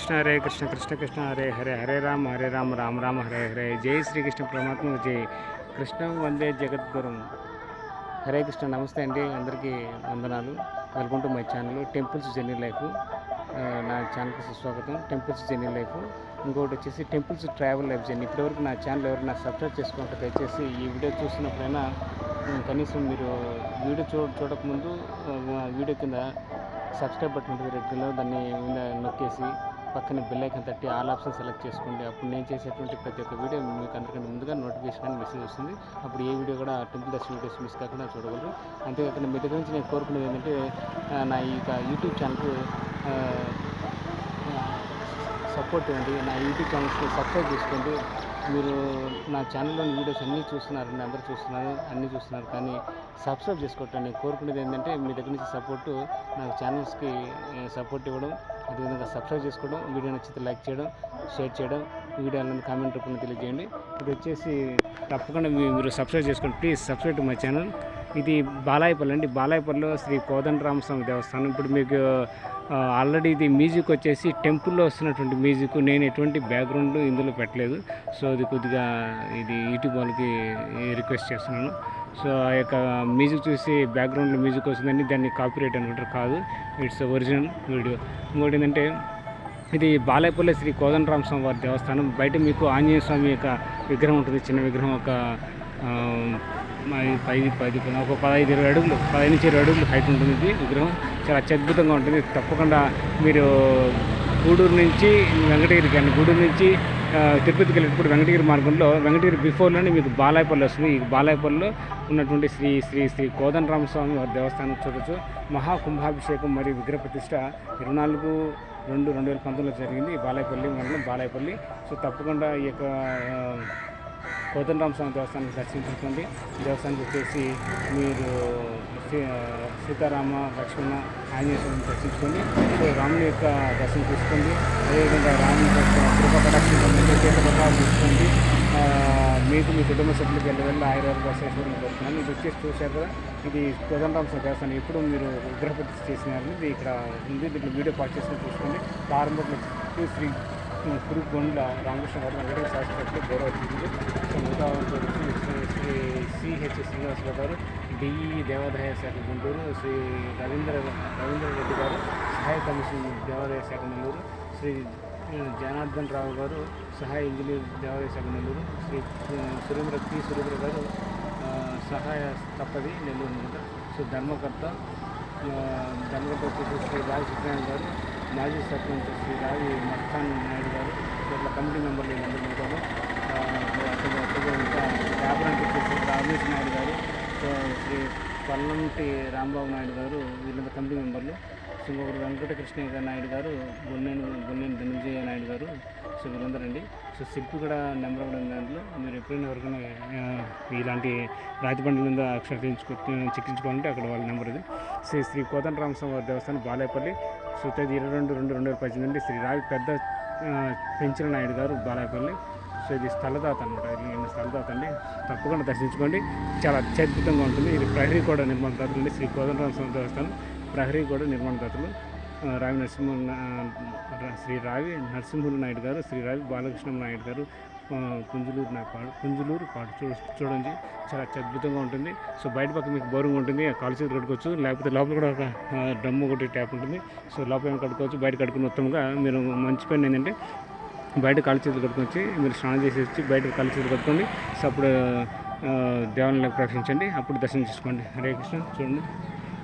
కృష్ణ హరే కృష్ణ కృష్ణ కృష్ణ హరే హరే హరే రామ రామ రామ హరే హరే. జై శ్రీకృష్ణ పరమాత్మ జై. కృష్ణం వందే జగద్గురం. హరే కృష్ణ. నమస్తే అండి, అందరికీ వందనాలు. Welcome to my channel temples journey life. నా ఛానల్కి సుస్వాగతం. Temples journey life. ఇంకొకటి వచ్చేసి టెంపుల్స్ ట్రావెల్ లైఫ్ జర్నీ. ఇప్పటివరకు నా ఛానల్ ఎవరైనా సబ్స్క్రైబ్ చేసుకుంటే దయచేసి ఈ వీడియో చూసినప్పుడైనా కనీసం మీరు వీడియో చూడకముందు వీడియో కింద సబ్స్క్రైబ్ బటన్ ఉంటుంది రెడ్ కలర్, దాన్ని మీద నొక్కేసి పక్కన బెల్ ఐకాన్ తట్టి ఆల్ ఆప్షన్ సెలెక్ట్ చేసుకోండి. అప్పుడు నేను చేసేటువంటి ప్రతి ఒక్క వీడియో మీకు అందరికంటే ముందుగా నోటిఫికేషన్ కానీ మెసేజ్ వస్తుంది. అప్పుడు ఏ వీడియో కూడా టెంపుల్ దర్శన వీడియోస్ మిస్ కాకుండా చూడగలరు. అంతేకాకుండా మీ దగ్గర నుంచి నేను కోరుకునేది ఏంటంటే నా ఈ యూట్యూబ్ ఛానల్కి సపోర్ట్ ఇవ్వండి. నా యూట్యూబ్ ఛానల్స్ని సబ్స్క్రైబ్ చేసుకోండి. మీరు నా ఛానల్లోని వీడియోస్ అన్నీ చూస్తున్నారండి, అందరూ అన్నీ చూస్తున్నారు, కానీ సబ్స్క్రైబ్ చేసుకోవటం. నేను కోరుకునేది ఏంటంటే మీ దగ్గర నుంచి సపోర్టు, నాకు ఛానల్స్కి సపోర్ట్ ఇవ్వడం, అదేవిధంగా సబ్స్క్రైబ్ చేసుకోవడం, వీడియో నచ్చితే లైక్ చేయడం, షేర్ చేయడం, వీడియోలను కామెంట్ రూపంలో తెలియజేయండి. ఇది వచ్చేసి తప్పకుండా మీరు సబ్స్క్రైబ్ చేసుకోండి. Please subscribe to my channel. ఇది బాలాయపల్లి అండి. బాలాయపల్లిలో శ్రీ కోదండరామస్వామి దేవస్థానం. ఇప్పుడు మీకు ఆల్రెడీ ఇది మ్యూజిక్ వచ్చేసి టెంపుల్లో వస్తున్నటువంటి మ్యూజిక్, నేను ఎటువంటి బ్యాక్గ్రౌండ్ ఇందులో పెట్టలేదు. సో అది కొద్దిగా ఇది యూట్యూబ్ వాళ్ళకి రిక్వెస్ట్ చేస్తున్నాను. సో ఆ యొక్క మ్యూజిక్ చూసి బ్యాక్గ్రౌండ్లో మ్యూజిక్ వస్తుందని దాన్ని కాపీరైట్ అనుకుంటారు, కాదు, ఇట్స్ ఒరిజినల్ వీడియో. ఇంకోటి ఏంటంటే ఇది బాలాయపల్లి శ్రీ కోదండరామస్వామి వారి దేవస్థానం. బయట మీకు ఆంజనేయ స్వామి యొక్క విగ్రహం ఉంటుంది, చిన్న విగ్రహం. ఒక 15-20 అడుగులు, 15-20 అడుగులు హైట్ ఉంటుంది. ఇది విగ్రహం చాలా అత్యద్భుతంగా ఉంటుంది. తప్పకుండా మీరు గూడూరు నుంచి వెంకటగిరి కానీ, గూడూరు నుంచి తిరుపతికి వెళ్ళేటప్పుడు వెంకటగిరి మార్గంలో, వెంకటగిరి బిఫోర్లోనే మీకు బాలాయపల్లి వస్తుంది. ఈ బాలాయపల్లిలో ఉన్నటువంటి శ్రీ శ్రీ శ్రీ కోదండరామస్వామి వారి దేవస్థానం చూడవచ్చు. మహాకుంభాభిషేకం మరియు విగ్రహ ప్రతిష్ట 24/2/2019 జరిగింది. బాలాయపల్లి మండలం బాలాయపల్లి. సో తప్పకుండా ఈ యొక్క కోదండరామస్వామి దేవస్థానాన్ని దర్శించుకోండి. దేవస్థానానికి వచ్చేసి మీరు సీతారామ లక్ష్మణ ఆంజనేయ స్వామిని దర్శించుకోండి. సో రాముని యొక్క దర్శనం తీసుకోండి. అదేవిధంగా రాముని యొక్క కృపకటాక్షం తీర్థపట్టాలు తీసుకోండి. మీకు మీ కుటుంబ సభ్యులకి వెళ్ళి ఆయుర్వేద శేషవరం కోరుతున్నాను. ఇది వచ్చేసి చూశారు కదా, ఇది కోదండరామస్వామి దేవస్థానం. ఎప్పుడు మీరు విగ్రహ ప్రతిష్ఠ చేసినారు, ఇది ఇక్కడ ఉంది. దీంట్లో వీడియో పాటు చేసుకుని చూసుకోండి. ప్రారంభంలో శ్రీ కురుగొండ్ల రామకృష్ణ గారు, వెంకటేశ్వర శాస్త్రి గౌరవ అతిథులు, శ్రీ సిహెచ్ శ్రీనివాసరావు గారు, డిఈ దేవాదాయ శాఖ గుంటూరు, శ్రీ రవీంద్ర రెడ్డి గారు, సహాయ కమిషన్ దేవాదాయ శాఖ నెల్లూరు, శ్రీ జనార్దన్ రావు గారు, సహాయ ఇంజనీర్ దేవాదాయ శాఖ నెల్లూరు, శ్రీ సురేంద్ర గారు, సహాయ తప్పది నెల్లూరు. సో ధర్మకర్త వచ్చేసి శ్రీ రావి సత్యనారాయణ గారు, మాజీ సర్పంచ్ శ్రీ రావి మస్తాన్ నాయుడు గారు, ఇట్లా కమిటీ మెంబర్లు అందరూ ఉంటారు. ఇంకా క్యాబినెట్ వచ్చేసి రామేష్ నాయుడు గారు, శ్రీ పల్లంటి రాంబాబు నాయుడు గారు, వీళ్ళంతా కమిటీ మెంబర్లు. సో ఇంకొకరు వెంకటకృష్ణ నాయుడు గారు, బొన్నేని ధనంజయ నాయుడు గారు. సో వీళ్ళందరండి. సో శిల్పి కూడా నెంబర్ కూడా ఉంది దాంట్లో. మీరు ఎప్పుడైనా ఎవరికైనా ఇలాంటి రాతి బండ్ల మీద అక్షర చెక్కించుకోవాలంటే అక్కడ వాళ్ళ నెంబర్ ఇది. శ్రీ కోదండరామస్వామి వారి దేవస్థానం బాలాయపల్లి. సో 22/2/2018 శ్రీ రావి పెద్ద పెంచిన నాయుడు గారు బాలాయపల్లి. సో ఇది స్థలదాత అనమాట. ఇది స్థలదాత అండి. తప్పకుండా దర్శించుకోండి, చాలా అత్యద్భుతంగా ఉంటుంది. ఇది ప్రహరీ కూడా నిర్మాణదాతలు అండి. శ్రీ కోదండరామస్వామి దేవస్థానం ప్రహరీ కూడా నిర్మాణదాతలు శ్రీ రావి నరసింహులు నాయుడు గారు, శ్రీ రావి బాలకృష్ణ నాయుడు గారు, పుంజులూరు పాటు చూడండి, చాలా అత్యద్భుతంగా ఉంటుంది. సో బయట పక్క మీకు బోరింగ్ ఉంటుంది, కాలు చేతులు కట్టుకోవచ్చు, లేకపోతే లోపల కూడా ఒక డ్రమ్ ఒకటి ట్యాప్ ఉంటుంది. సో లోపల ఏమైనా కట్టుకోవచ్చు, బయట కట్టుకుని ఉత్తమంగా. మీరు మంచి పని ఏంటంటే బయట కాలు చేతులు కట్టుకొచ్చి మీరు స్నానం చేసి వచ్చి బయట కాలు చేతులు కట్టుకోండి. సో అప్పుడు దేవాలయంలోకి ప్రవేశించండి, అప్పుడు దర్శనం చేసుకోండి. హరే కృష్ణ. చూడండి,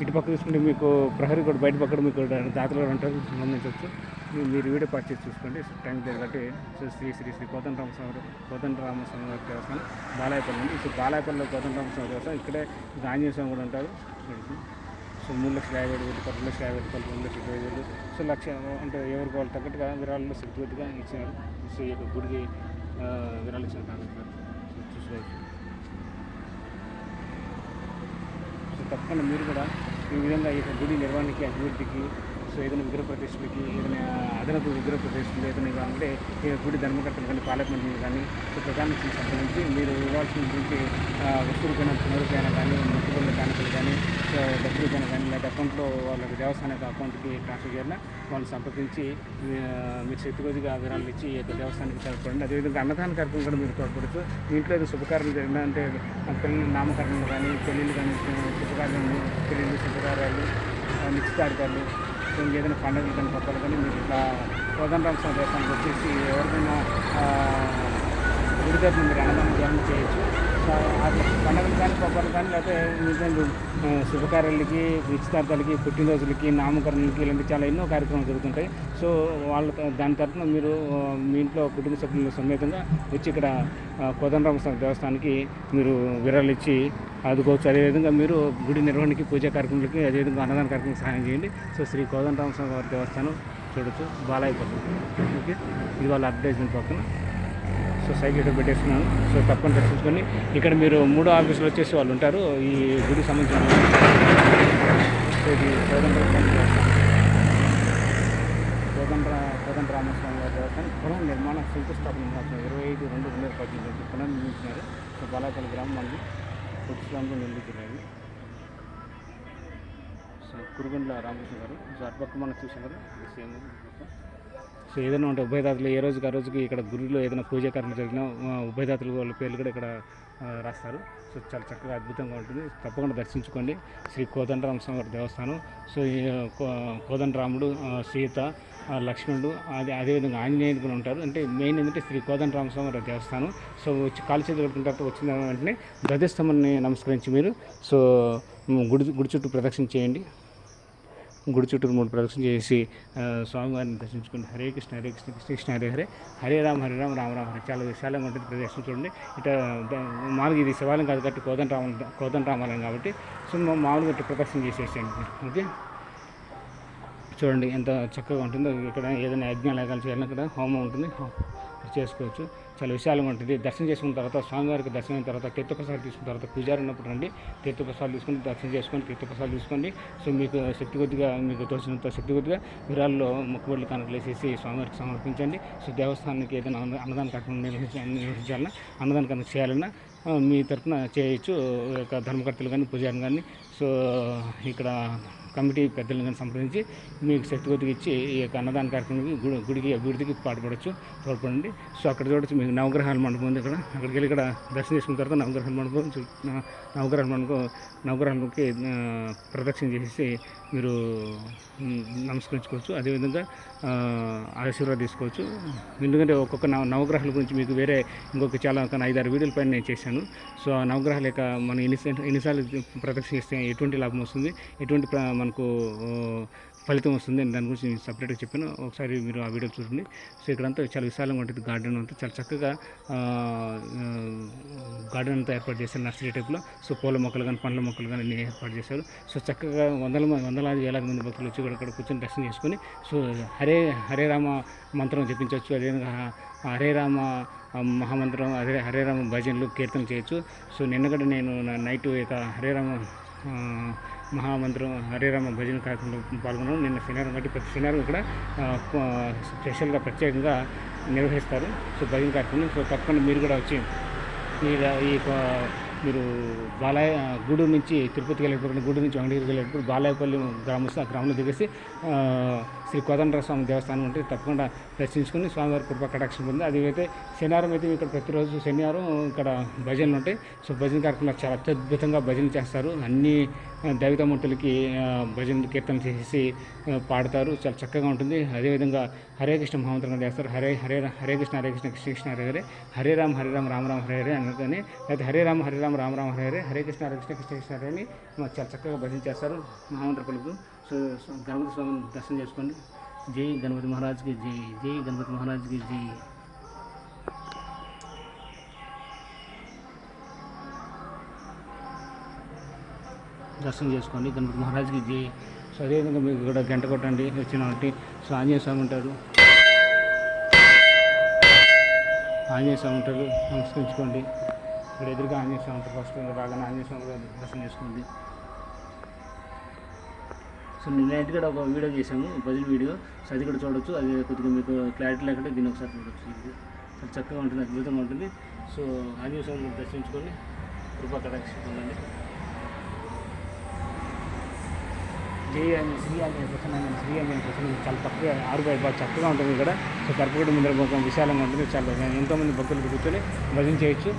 ఇటు పక్క చూసుకుంటే మీకు ప్రహరీ కూడా, బయట పక్కన మీకు దాతలు కూడా ఉంటారు, గమనించవచ్చు. మీరు వీడియో పాటు చేసి చూసుకోండి. టైం లేదు కాబట్టి. సో శ్రీ కోదండరామస్వామి వారి దేవస్థానం బాలాయపల్లి అండి. సో బాలాయపల్లిలో కోదండరామస్వామి దేవస్థానం. ఇక్కడే ఆంజనేయ స్వామి కూడా ఉంటారు. సో 3,50,000, 2,50,000, 2,25,000. సో 1,00,000 అంటే ఎవరికి వాళ్ళు తగ్గట్టుగా విరాళాలు శక్తిగా ఇచ్చినారు. సో ఈ యొక్క గుడికి విరాళాలు ఇచ్చిన చూసుకోవచ్చు. సో తప్పకుండా మీరు కూడా ఈ విధంగా ఈ యొక్క గుడి నిర్వహణకి, అభివృద్ధికి, సో ఏదైనా విగ్రహ ప్రతిష్టలకి ఏదైనా అదనపు విగ్రహ ప్రతిష్టలు ఏదైనా కావాలంటే గుడి ధర్మకర్తలు కానీ పాలకమంత్రులు కానీ సో ప్రధానికి సంబంధించి మీరు ఇవ్వాల్సినటువంటి వస్తువులకైనా పునరుపైన కానీ మొక్కుబడుల కానుకలు కానీ డబ్బులకైనా కానీ లేదా అకౌంట్లో వాళ్ళకి దేవస్థానం అకౌంట్కి ట్రాన్స్ఫర్ చేయాలన్నా వాళ్ళు సంప్రదించి మీకు శక్తి కొద్దిగా విరాళాలు ఇచ్చి ఈ యొక్క దేవస్థానానికి తోడ్పడండి. అదేవిధంగా అన్నదాన కార్యక్రమం కూడా మీరు తోడ్పడచ్చు. ఇంట్లో ఏదో శుభకార్యాలు జరిగినా అంటే పెళ్ళి నామకరణలు కానీ పెళ్ళిళ్ళు కానీ శుభకార్యాలు పెళ్ళిళ్ళు శుభకార్యాలు నిశ్చితార్థాలు ఏదైనా పండుగలు కానీ పక్కలు కానీ మీరు ఇట్లా కోదండరామ స్వామి దేవస్థానానికి వచ్చేసి ఎవరికైనా గుడి తరఫున మీరు అన్నదానం ధ్యానం చేయొచ్చు. అట్లా పండుగలు కానీ పబ్బలు కానీ లేకపోతే శుభకార్యాలకి నిశ్చితార్థాలకి పుట్టినరోజులకి నామకరణలకి ఇలాంటి చాలా ఎన్నో కార్యక్రమాలు జరుగుతుంటాయి. సో వాళ్ళ దాని తరఫున మీరు మీ ఇంట్లో కుటుంబ సభ్యుల సమేతంగా వచ్చి ఇక్కడ కోదండరామ స్వామి దేవస్థానానికి మీరు విరాళాలు ఇచ్చి ఆదుకోవచ్చు. అదేవిధంగా మీరు గుడి నిర్వహణకి పూజా కార్యక్రమాలకి అదేవిధంగా అన్నదాన కార్యక్రమం సహాయం చేయండి. సో శ్రీ కోదండరామ స్వామి వారి దేవస్థానం చూడొచ్చు బాలాయి పక్కన. ఓకే, ఇది వాళ్ళ అడ్వర్టైజ్మెంట్ పక్కన. సో సైకిల్ ఇక్కడ పెట్టేస్తున్నాను. సో తప్పని దర్శించుకొని ఇక్కడ మీరు 3వ ఆఫీసులో వచ్చేసి వాళ్ళు ఉంటారు. ఈ గుడికి సంబంధించిన ఇది కోదండరామస్వామి వారి దేవస్థానం పునః నిర్మాణ శంకుస్థాపన 25/2/2018 పునర్నిర్మించినారు. సో బాలాపల్లి గ్రామం మనకి పుట్టుస్లాంలో నిర్మించినది. సో కురుగండ్ల రామకృష్ణ గారు. సో అటుపక్క మనం చూసాం కదా సేమ్. సో ఏదైనా ఉంటే ఉభయదాతలు ఏ రోజుకి ఆ రోజుకి ఇక్కడ గుడిలో ఏదైనా పూజా కార్యక్రమం జరిగినా ఉభయదాతలు వాళ్ళ పేర్లు కూడా ఇక్కడ రాస్తారు. సో చాలా చక్కగా అద్భుతంగా ఉంటుంది. తప్పకుండా దర్శించుకోండి శ్రీ కోదండరామ స్వామి వారి దేవస్థానం. సో ఈ కోదండరాముడు, సీత, లక్ష్మణుడు అదేవిధంగా ఆంజనేయుడు కూడా ఉంటారు. అంటే మెయిన్ ఏంటంటే శ్రీ కోదండరామ స్వామి వారి దేవస్థానం. సో వచ్చి కాలు చేతులు కట్టుకున్న తర్వాత వచ్చిన వెంటనే ధ్వజస్తంభాన్ని నమస్కరించి మీరు సో గుడి చుట్టూ ప్రదక్షిణ చేయండి. గుడి చుట్టూ 3 ప్రదక్షిణ చేసి స్వామివారిని దర్శించుకోండి. హరే కృష్ణ హరే కృష్ణ కృష్ణ కృష్ణ హరే హరే హరే రామ హరే రామ రామ రామ హరే. చాలా విశాలంగా ఉంటుంది ప్రదేశం చూడండి. ఇట్లా మామూలుగా ఇది శివాలయం కాదు కాబట్టి కోదండరామాలయం కాబట్టి సో మామూలుగా ఇట్లా ప్రదక్షిణ చేసేసేయండి. ఓకే, చూడండి ఎంత చక్కగా ఉంటుందో. ఇక్కడ ఏదైనా యజ్ఞాలయాలు చేయాలన్నా ఇక్కడ హోమం ఉంటుంది, చేసుకోవచ్చు. చాలా విశాలంగా ఉంటుంది. దర్శనం చేసుకున్న తర్వాత స్వామివారికి దర్శనం అయిన తర్వాత తీర్థప్రసాదాలు తీసుకున్న తర్వాత పూజారి ఉన్నప్పుడు రండి, తీర్థప్రసాదాలు తీసుకుని దర్శనం చేసుకొని తీర్థప్రసాదాలు తీసుకోండి. సో మీకు శక్తి కొద్దిగా మీకు తోచినంత శక్తి కొద్దిగా విరాల్లో మొక్కుబడులు కానుకలు వేసేసి స్వామివారికి సమర్పించండి. సో దేవస్థానానికి ఏదైనా అన్నదాన కార్యక్రమం నిర్వహించాలన్నా అన్నదాన కార్యక్రమం చేయాలన్నా మీ తరఫున చేయొచ్చు. ధర్మకర్తలు కానీ పూజారిని కానీ సో ఇక్కడ కమిటీ పెద్దలను కానీ సంప్రదించి మీకు శక్తి కొద్దిగా ఇచ్చి ఈ యొక్క అన్నదాన కార్యక్రమానికి గుడికి అభివృద్ధికి తోడ్పడండి. సో అక్కడ చూడొచ్చు మీకు నవగ్రహాల మండపం ఉంది. అక్కడికి వెళ్ళి ఇక్కడ దర్శనం చేసుకున్న తర్వాత నవగ్రహాలకి ప్రదక్షిణ చేసి మీరు నమస్కరించుకోవచ్చు. అదేవిధంగా ఆశీర్వాదం తీసుకోవచ్చు. ఎందుకంటే ఒక్కొక్క నవగ్రహాల గురించి మీకు వేరే ఇంకొక చాలా 5-6 వీడియోల పైన నేను చేశాను. సో ఆ నవగ్రహాల యొక్క మనం ఎన్నిసార్లు ప్రదక్షిణ చేస్తే ఎటువంటి లాభం వస్తుంది, ఎటువంటి మనకు ఫలితం వస్తుంది అని దాని గురించి నేను సపరేట్గా చెప్పాను. ఒకసారి మీరు ఆ వీడియో చూడండి. సో ఇక్కడంతా చాలా విశాలంగా ఉంటుంది. గార్డెన్ అంతా చాలా చక్కగా గార్డెన్ అంతా ఏర్పాటు చేశారు నర్సరీ టైప్లో. సో పూల మొక్కలు కానీ పండ్ల మొక్కలు కానీ అన్నీ ఏర్పాటు చేశారు. సో చక్కగా వందలాది వేలాది మంది భక్తులు వచ్చి ఇక్కడ కూర్చొని దర్శనం చేసుకొని సో హరే రామ మంత్రం జపించవచ్చు. అదేవిధంగా హరే రామ మహామంత్రం హరే రామ భజనలు కీర్తనలు చేయొచ్చు. సో నిన్నగడ నేను నైట్ ఇక హరే రామ మహామంత్రం హరే రామ భజన కార్యక్రమంలో పాల్గొన్నాను. నిన్న శనివారం కాబట్టి ప్రతి శనివారం ఇక్కడ స్పెషల్గా ప్రత్యేకంగా నిర్వహిస్తారు సో భజన కార్యక్రమం. సో తప్పకుండా మీరు కూడా వచ్చి మీరు గూడూరు నుంచి తిరుపతికి వెళ్ళేటప్పుడు గూడూరు నుంచి వెంకటగిరికి వెళ్ళేటప్పుడు బాలాయపల్లి గ్రామస్తు ఆ గ్రామంలో దిగేసి శ్రీ కోదండరామ స్వామి దేవస్థానం ఉంటే తప్పకుండా దర్శించుకొని స్వామివారి కృపా కటాక్షం పొంది. అదైతే శనివారం అయితే ఇక్కడ ప్రతిరోజు శనివారం ఇక్కడ భజనలు ఉంటాయి. సో భజన కార్యక్రమాలు చాలా అత్యద్భుతంగా భజనలు చేస్తారు. అన్ని దైవతమూర్తులకి భజనలు కీర్తనలు చేసి పాడతారు. చాలా చక్కగా ఉంటుంది. అదేవిధంగా హరే కృష్ణ మహామంత్రంగా చేస్తారు. హరే కృష్ణ హరే కృష్ణ కృష్ణ కృష్ణ హరే హరే హరే రామ రామ రామ హరే హరే అనగానే అయితే హరే రామ రామ రామ హరే హరే హరే కృష్ణ కృష్ణ కృష్ణ హరే అని చాలా చక్కగా భజన చేస్తారు మహామంత్ర పలుకు. సో గణపతి స్వామిని దర్శనం చేసుకోండి. జై గణపతి మహారాజ్కి జై, జై గణపతి మహారాజ్కి జై. దర్శనం చేసుకోండి గణపతి మహారాజ్కి జై. సో అదేవిధంగా మీకు కూడా గంట కొట్టండి వచ్చిన ఒకటి. సో ఆంజనేయ స్వామి ఉంటారు, నమస్కరించుకోండి. ఇక్కడ ఎదురుగా ఆంజనేయ స్వామి ఉంటారు. ఫస్ట్ రాగానే ఆంజనేయ స్వామి దర్శనం చేసుకోండి. సో నిన్న నైట్ కూడా ఒక వీడియో చేసాము, భజన వీడియో. సో అది కూడా చూడొచ్చు. అది కొద్దిగా మీకు క్లారిటీ లేకుంటే దీన్ని ఒకసారి చూడొచ్చు. ఇది చాలా చక్కగా ఉంటుంది, అద్భుతంగా ఉంటుంది. సో ఆంజనేయ స్వామిని దర్శించుకొని కృపా కటాక్షం పొందండి. శ్రీ ఆంజనేయ ప్రసన్న చాలా తక్కువ 6 బాగా చక్కగా ఉంటుంది ఇక్కడ. సో కర్పూరం ముందర ఒక విశాలంగా ఉంటుంది. చాలా ఎంతోమంది భక్తులు కూర్చొని భజన చేయొచ్చు,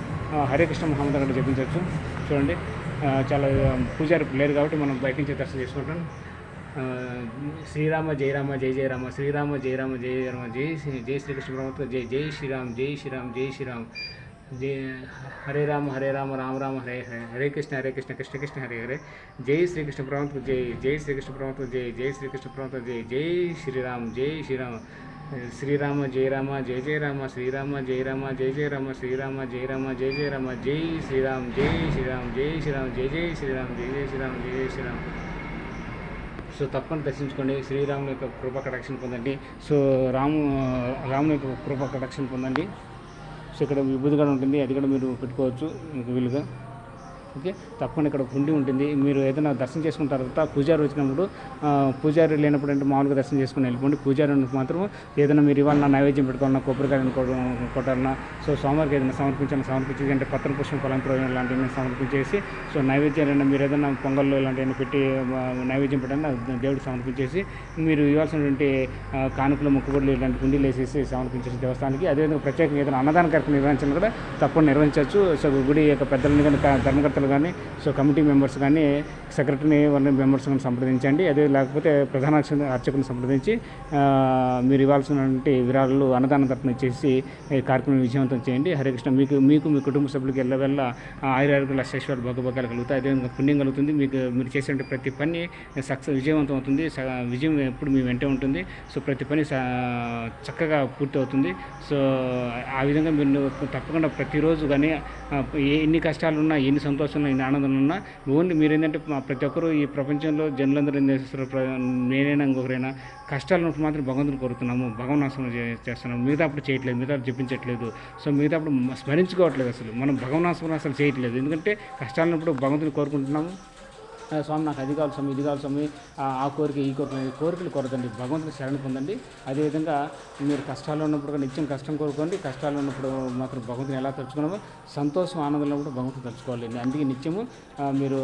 హరే కృష్ణ మహామంత్రం కూడా జపించవచ్చు. చూడండి, చాలా పూజారి లేరు కాబట్టి మనం బయట నుంచి దర్శనం చేసుకుంటాం. శ్రీరామ జయ రామ జయ జయ రామ, శ్రీరామ జయ రామ జయ జయ రామ, జై శ్రీకృష్ణ పరమాత్మ, జై జై శ్రీరామ్, జై శ్రీరామ్, జై శ్రీరామ్, జై హరే రామ రామ రామ హరే హరే, హరే కృష్ణ కృష్ణ కృష్ణ హరే హరే, జై శ్రీకృష్ణ పరమాత్మ, జై జై శ్రీకృష్ణ పరమాత్మ, జై జై శ్రీకృష్ణ పరమాత్మ, జై జై శ్రీరామ్, జై శ్రీరామ్, శ్రీరామ జయ రామ జయ జయ రామ, శ్రీరామ జయ రామ జయ జయ రామ, శ్రీరామ జయ రామ జయ జయ రామ, జై శ్రీరామ్, జై శ్రీరామ్, జై శ్రీరామ్, జై జై శ్రీరామ్, జై జై శ్రీరామ్, జై జై శ్రీరామ్. సో తప్పని దర్శించుకోండి, శ్రీరాముని యొక్క కృపా కటాక్షం పొందండి. సో రాముని యొక్క కృపా కటాక్షం పొందండి. సో ఇక్కడ విభూతి కూడా ఉంటుంది, అది కూడా మీరు పెట్టుకోవచ్చు మీకు వీలుగా. ఓకే, తప్పకుండా ఇక్కడ హుండీ ఉంటుంది. మీరు ఏదైనా దర్శనం చేసుకున్న తర్వాత పూజారి వచ్చినప్పుడు, పూజారి లేనప్పుడు అంటే మామూలుగా దర్శనం చేసుకుని వెళ్ళిపోండి. పూజారి మాత్రం ఏదైనా మీరు ఇవాళ నైవేద్యం పెట్టుకోవాలన్నా, కొబ్బరికాయలను కొట్టాలన్నా, సో స్వామివారికి ఏదైనా సమర్పించేది అంటే పత్రం పుష్పం పలంపురం ఇలాంటివన్నీ సమర్పించేసి, సో నైవేద్యాలైనా మీరు ఏదైనా పొంగల్లో ఇలాంటివన్నీ పెట్టి నైవేద్యం పెట్టాలన్నా దేవుడికి సమర్పించేసి, మీరు ఇవ్వాల్సినటువంటి కానుకలు, మొక్కుబడులు ఇలాంటి హుండీలు వేసేసి సమర్పించేసి దేవస్థానానికి. అదేవిధంగా ప్రత్యేకంగా ఏదైనా అన్నదాన కార్యక్రమం నిర్వహించాలని కూడా తప్పకుండా నిర్వహించవచ్చు. సో గుడి యొక్క పెద్దలని కానీ, ధర్మకర్తలు కానీ, సో కమిటీ మెంబర్స్ కానీ, సెక్రటరీని వాళ్ళ మెంబర్స్ కానీ సంప్రదించండి. అదే లేకపోతే ప్రధాన అర్చకుని సంప్రదించి మీరు ఇవ్వాల్సినటువంటి విరాళాలు అన్నదాన తరపున ఇచ్చేసి కార్యక్రమం విజయవంతం చేయండి. హరే కృష్ణ. మీకు మీ కుటుంబ సభ్యులకి వెళ్ళవల్ల ఆయురారోగ్యాలు అశేషాలు భోగభోగాలు కలుగుతాయి. అదేవిధంగా పుణ్యం కలుగుతుంది. మీరు చేసే ప్రతి పని విజయవంతం అవుతుంది. విజయం ఎప్పుడు మీ వెంటే ఉంటుంది. సో ప్రతి పని చక్కగా పూర్తి అవుతుంది. సో ఆ విధంగా మీరు తప్పకుండా ప్రతిరోజు కానీ ఎన్ని కష్టాలున్నా, ఎన్ని సంతోషాలు, ఎన్ని ఆనందాలు ఉన్నా, ఓన్లీ మీరు ఏంటంటే ప్రతి ఒక్కరు ఈ ప్రపంచంలో జనులందరూ ఏం చేస్తారు, నేనైనా ఇంకొకరైనా కష్టాలు ఉన్నప్పుడు మాత్రం భగవంతుని కోరుతున్నాము, భగవనాశనం చేస్తున్నాము. మిగతా అప్పుడు చేయట్లేదు, మిగతా జపించట్లేదు. సో మిగతా అప్పుడు స్మరించుకోవట్లేదు. అసలు మనం భగవనాశనం అసలు చేయట్లేదు. ఎందుకంటే కష్టాలు ఉన్నప్పుడు భగవంతుని కోరుకుంటున్నాము. స్వామి నాకు అది కావాలి స్వామి, ఇది కావాలి స్వామి, ఆ కోరిక ఈ కోరికలు కోరదండి, భగవంతుని శరణ పొందండి. అదేవిధంగా మీరు కష్టాలు ఉన్నప్పుడు నిత్యం కష్టం కోరుకోండి. కష్టాలు ఉన్నప్పుడు మాత్రం భగవంతుని ఎలా తలుచుకున్నామో, సంతోషం ఆనందంలో కూడా భగవంతుని తలుచుకోవాలి. అందుకే నిత్యము మీరు